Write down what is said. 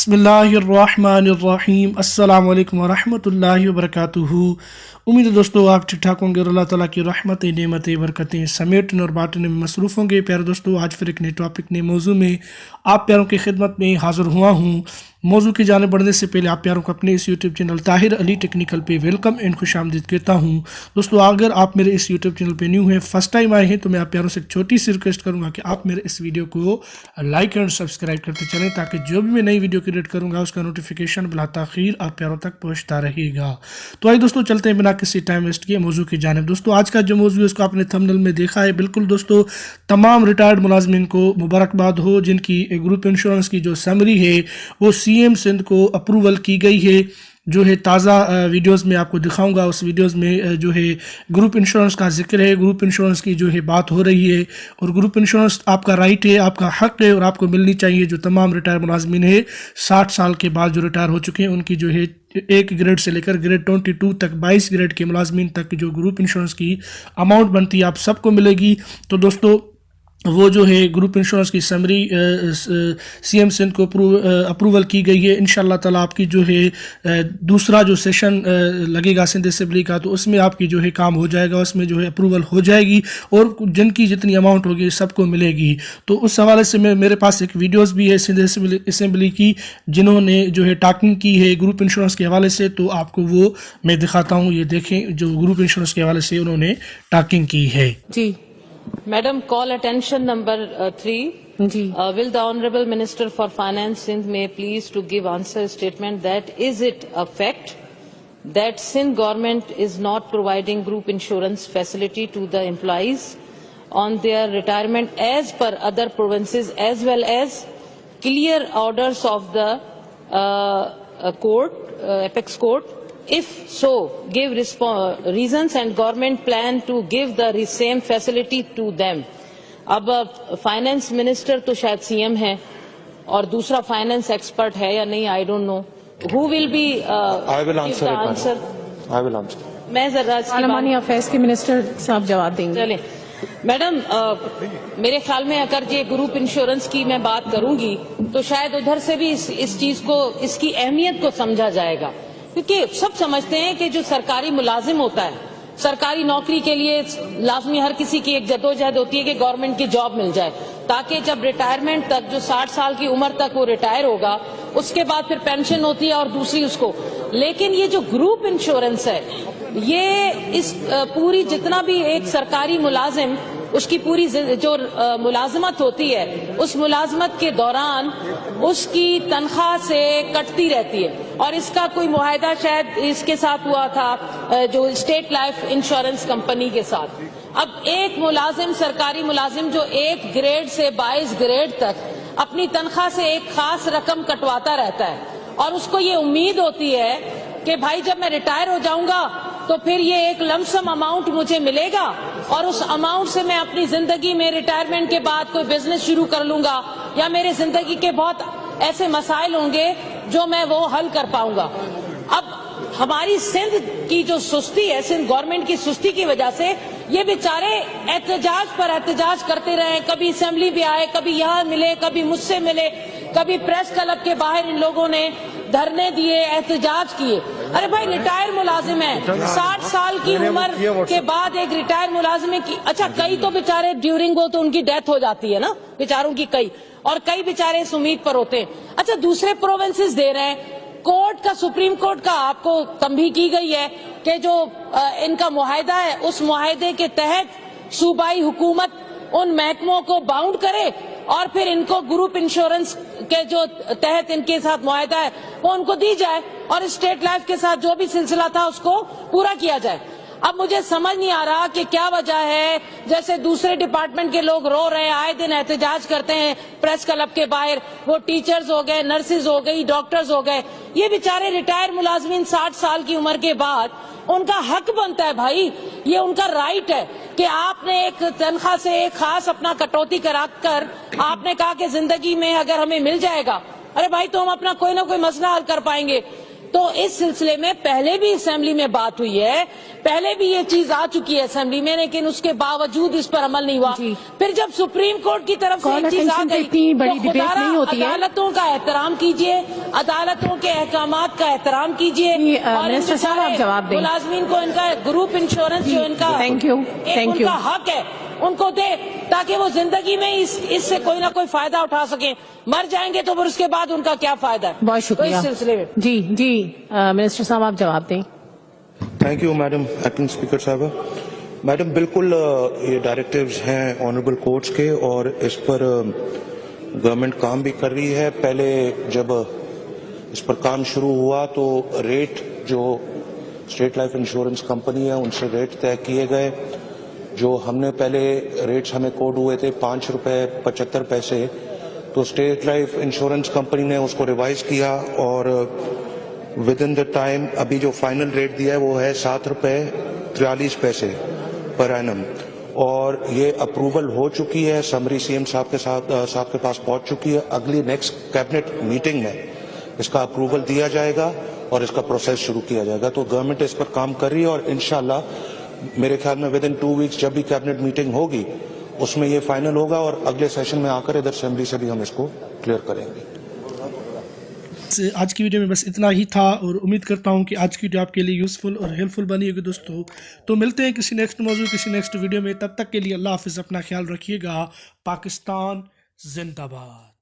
बिस्मिल्लाहिर्रहमानिर्रहीम अस्सलाम वालेकुम वरहमतुल्लाहि वबरकातुहू। उम्मीद है दोस्तों आप ठीक ठाक होंगे और अल्लाह ताला की रहमतें नेमतें बरकतें समेटने और बांटने में मसरूफ़ होंगे। प्यारे दोस्तों, आज फिर एक नए टॉपिक नए मौजू में आप प्यारों की खिदमत में हाज़िर हुआ हूँ। मौजू की जाने बढ़ने से पहले आप प्यारों को अपने इस YouTube channel Tahir Ali technical पे वेलकम एंड खुशामदीद कहता हूँ। दोस्तों, अगर आप मेरे इस यूट्यूब चैनल पे न्यू हैं, फर्स्ट टाइम आए हैं, तो मैं आप प्यारों से एक छोटी सी रिक्वेस्ट करूँगा कि आप मेरे इस वीडियो को लाइक एंड सब्सक्राइब करते चलें, ताकि जो भी मैं नई वीडियो क्रिएट करूँगा उसका नोटिफिकेशन बिला ताख़ीर आप प्यारों तक पहुँचता रहेगा। तो आइए दोस्तों, चलते हैं बिना किसी टाइम वेस्ट किए मौजू की जानिब। दोस्तों, आज का जो मौजू है उसको आपने थंबनेल में देखा है। बिल्कुल दोस्तों, तमाम रिटायर्ड मुलाजमीन को मुबारकबाद हो जिनकी ग्रुप इंश्योरेंस की जो समरी है वो सीएम सिंध को अप्रूवल की गई है। जो है ताज़ा वीडियोस में आपको दिखाऊंगा। उस वीडियोस में जो है ग्रुप इंश्योरेंस का जिक्र है, ग्रुप इंश्योरेंस की जो है बात हो रही है, और ग्रुप इंश्योरेंस आपका राइट है, आपका हक है और आपको मिलनी चाहिए। जो तमाम रिटायर मुलाजमीन है 60 साल के बाद जो रिटायर हो चुके हैं, उनकी जो है एक ग्रेड से लेकर ग्रेड 22 तक 22 ग्रेड के मुलाजमीन तक जो ग्रुप इंश्योरेंस की अमाउंट बनती है आप सबको मिलेगी। तो दोस्तों, वो जो है ग्रुप इंश्योरेंस की समरी सीएम सिंध को अप्रूवल की गई है। इंशाल्लाह ताला आपकी जो है दूसरा जो सेशन लगेगा सिंध असेंबली का, तो उसमें आपकी जो है काम हो जाएगा, उसमें जो है अप्रूवल हो जाएगी और जिनकी जितनी अमाउंट होगी सबको मिलेगी। तो उस हवाले से मेरे पास एक वीडियोस भी है सिंध असेंबली की, जिन्होंने जो है टॉकिंग की है ग्रुप इंश्योरेंस के हवाले से, तो आपको वो मैं दिखाता हूँ। ये देखें, जो ग्रुप इंश्योरेंस के हवाले से उन्होंने टॉकिंग की है। जी Madam, call attention number 3. Will the Honorable Minister for Finance Sindh may please to give answer statement that is it a fact that Sindh government is not providing group insurance facility to the employees on their retirement as per other provinces, as well as clear orders of the court, apex court? If so, give reasons and government plan to give the same facility to them. अब finance minister तो शायद CM है और दूसरा finance expert है या नहीं, I don't know. Who will be I will answer it, answer? I will answer. मैं जरा पार्लियामानी अफेयर्स के मिनिस्टर साहब जवाब देंगे। चलें मैडम, मेरे ख्याल में अगर ये ग्रुप इंश्योरेंस की मैं बात करूंगी तो शायद उधर से भी इस चीज को, इसकी अहमियत को समझा जाएगा, क्योंकि सब समझते हैं कि जो सरकारी मुलाजिम होता है, सरकारी नौकरी के लिए लाजमी हर किसी की एक जदोजहद होती है कि गवर्नमेंट की जॉब मिल जाए, ताकि जब रिटायरमेंट तक, जो 60 साल की उम्र तक वो रिटायर होगा, उसके बाद फिर पेंशन होती है और दूसरी उसको। लेकिन ये जो ग्रुप इंश्योरेंस है, ये इस पूरी जितना भी एक सरकारी मुलाजिम, उसकी पूरी जो मुलाजमत होती है, उस मुलाजमत के दौरान उसकी तनख्वाह से कटती रहती है। और इसका कोई मुआहदा शायद इसके साथ हुआ था जो स्टेट लाइफ इंश्योरेंस कंपनी के साथ। अब एक मुलाजिम, सरकारी मुलाजिम जो 1 ग्रेड से 22 ग्रेड तक अपनी तनख्वाह से एक खास रकम कटवाता रहता है, और उसको ये उम्मीद होती है कि भाई जब मैं रिटायर हो जाऊंगा तो फिर ये एक लमसम अमाउंट मुझे मिलेगा और उस अमाउंट से मैं अपनी जिंदगी में रिटायरमेंट के बाद कोई बिजनेस शुरू कर लूंगा, या मेरे जिंदगी के बहुत ऐसे मसाइल होंगे जो मैं वो हल कर पाऊंगा। अब हमारी सिंध की जो सुस्ती है, सिंध गवर्नमेंट की सुस्ती की वजह से ये बेचारे एहतजाज पर एहतजाज करते रहे। कभी असेंबली भी आए, कभी यहाँ मिले, कभी मुझसे मिले, कभी प्रेस क्लब के बाहर इन लोगों ने धरने दिए, एहतजाज किए। अरे भाई, रिटायर मुलाजिम है, 60 साल की उम्र के बाद एक रिटायर मुलाजिम की, अच्छा कई तो बेचारे ड्यूरिंग वो तो उनकी डेथ हो जाती है ना बेचारों की, कई और कई बेचारे इस उम्मीद पर होते हैं। अच्छा, दूसरे प्रोविंसेस दे रहे हैं। कोर्ट का, सुप्रीम कोर्ट का आपको तंबीह की गई है कि जो इनका मुआहदा है, उस मुआहदे के तहत सूबाई हुकूमत उन महकमों को बाउंड करे और फिर इनको ग्रुप इंश्योरेंस के जो तहत इनके साथ मुआहदा है वो उनको दी जाए, और स्टेट लाइफ के साथ जो भी सिलसिला था उसको पूरा किया जाए। अब मुझे समझ नहीं आ रहा कि क्या वजह है, जैसे दूसरे डिपार्टमेंट के लोग रो रहे हैं, आए दिन एहतजाज करते हैं प्रेस क्लब के बाहर, वो टीचर्स हो गए, नर्सेज हो गई, डॉक्टर्स हो गए, ये बेचारे रिटायर मुलाजमीन 60 साल की उम्र के बाद, उनका हक बनता है भाई, ये उनका राइट है कि आपने एक तनख्वाह से एक खास अपना कटौती कराकर आपने कहा कि जिंदगी में अगर हमें मिल जाएगा, अरे भाई तो हम अपना कोई ना कोई मसला हल कर पाएंगे। تو اس سلسلے میں پہلے بھی اسمبلی میں بات ہوئی ہے, پہلے بھی یہ چیز آ چکی ہے اسمبلی میں, لیکن اس کے باوجود اس پر عمل نہیں ہوا. پھر جب سپریم کورٹ کی طرف سے یہ چیز آ گئی تو خدا عدالتوں کا احترام کیجیے, عدالتوں کے احکامات کا احترام کیجیے, اور منسٹر صاحب آپ جواب دیں. ملازمین کو ان کا گروپ انشورنس جو ان کا ان کا حق ہے ان کو دے, تاکہ وہ زندگی میں اس سے کوئی نہ کوئی فائدہ اٹھا سکیں. مر جائیں گے تو پھر اس کے بعد ان کا کیا فائدہ ہے. بہت شکریہ. اس سلسلے میں جی منسٹر صاحب آپ جواب دیں. Thank you madam acting speaker صاحبہ. میڈم بالکل یہ ڈائریکٹیوز ہیں آنریبل کورٹس کے, اور اس پر گورنمنٹ کام بھی کر رہی ہے. پہلے جب اس پر کام شروع ہوا تو ریٹ جو اسٹیٹ لائف انشورنس کمپنی ہے ان سے ریٹ طے کیے گئے. جو ہم نے پہلے ریٹس ہمیں کوڈ ہوئے تھے 5 روپے 75 پیسے, تو اسٹیٹ لائف انشورنس کمپنی نے اس کو ریوائز کیا اور ود ان دا ٹائم ابھی جو فائنل ریٹ دیا ہے وہ ہے 7 روپے 43 پیسے پر اینم, اور یہ اپروول ہو چکی ہے, سمری سی ایم صاحب کے پاس پہنچ چکی ہے. اگلی نیکسٹ کیبنٹ میٹنگ میں اس کا اپروول دیا جائے گا اور اس کا پروسیس شروع کیا جائے گا. تو گورنمنٹ اس پر کام کر رہی ہے, اور انشاءاللہ میرے خیال میں ود ان 2 ویکس جب بھی کیبنٹ میٹنگ ہوگی اس میں یہ فائنل ہوگا, اور اگلے سیشن میں آ کر ادھر اسمبلی سے بھی ہم اس کو کلیئر کریں گے. آج کی ویڈیو میں بس اتنا ہی تھا, اور امید کرتا ہوں کہ آج کی ویڈیو آپ کے لیے یوزفل اور ہیلپ فل بنی ہوگی دوستو. تو ملتے ہیں کسی نیکسٹ موضوع کسی نیکسٹ ویڈیو میں, تب تک کے لیے اللہ حافظ, اپنا خیال رکھیے گا. پاکستان زندہ باد.